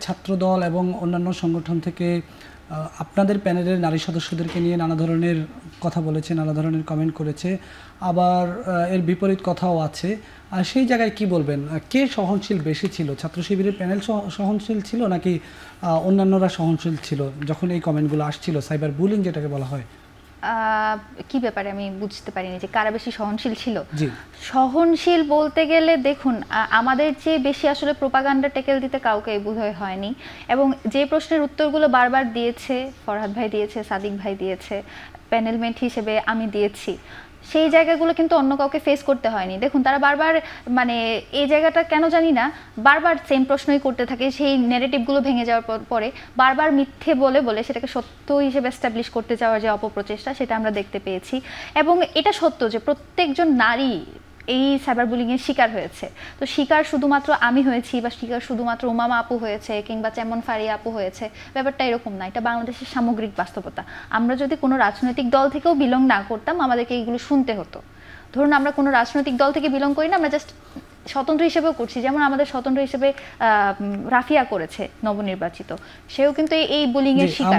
ছাত্রদল এবং অন্যান্য সংগঠন থেকে আপনাদের প্যানেলের নারী সদস্যদেরকে নিয়ে নানা ধরনের কথা বলেছে, নানা ধরনের কমেন্ট করেছে, আবার এর বিপরীত কথাও আছে। আর সেই জায়গায় কি বলবেন, কে সহনশীল বেশি ছিল? ছাত্র শিবিরের প্যানেল সহনশীল ছিল নাকি অন্যান্যরা সহনশীল ছিল যখন এই কমেন্টগুলো আসছিল, সাইবার বুলিং যেটাকে বলা হয়? কি ব্যাপারে আমি বুঝতে পারিনি যে কারা বেশি সহনশীল ছিল। জি, সহনশীল বলতে গেলে দেখুন, আমাদের চেয়ে বেশি আসলে প্রোপাগান্ডা টেকেল দিতে কাউকে বোধহয় হয়নি, এবং যে প্রশ্নের উত্তরগুলো বারবার দিয়েছে, ফরহাদ ভাই দিয়েছে, সাদিক ভাই দিয়েছে, প্যানেলমেট হিসেবে আমি দিয়েছি, সেই জায়গাগুলো কিন্তু অন্য কাউকে ফেস করতে হয়নি। দেখুন, তারা বারবার মানে এই জায়গাটা কেন জানি না বারবার সেম প্রশ্নই করতে থাকে, সেই নেগেটিভগুলো ভেঙে যাওয়ার পরে বারবার মিথ্যে বলে বলে সেটাকে সত্য হিসেবে এস্টাবলিশ করতে যাওয়ার যে অপপ্রচেষ্টা, সেটা আমরা দেখতে পেয়েছি। এবং এটা সত্য যে প্রত্যেকজন নারী এই সাইবার বুলিংয়ের শিকার হয়েছে। তো শিকার শুধুমাত্র আমি হয়েছি বা শিকার শুধুমাত্র উমামা আপু হয়েছে কিংবা চেমন ফারিয়া আপু হয়েছে, ব্যাপারটা এরকম না। এটা বাংলাদেশের সামগ্রিক বাস্তবতা। আমরা যদি কোনো রাজনৈতিক দল থেকেও বিলং না করতাম, আমাদেরকে এইগুলো শুনতে হতো। ধরুন, আমরা কোনো রাজনৈতিক দল থেকে বিলং করি না, আমরা জাস্ট স্বতন্ত্র হিসেবেও করছি। যেমন আমাদের স্বতন্ত্র হিসেবে রাফিয়া করেছে, নবনির্বাচিত, সেও কিন্তু এই বুলিংয়ের শিকার।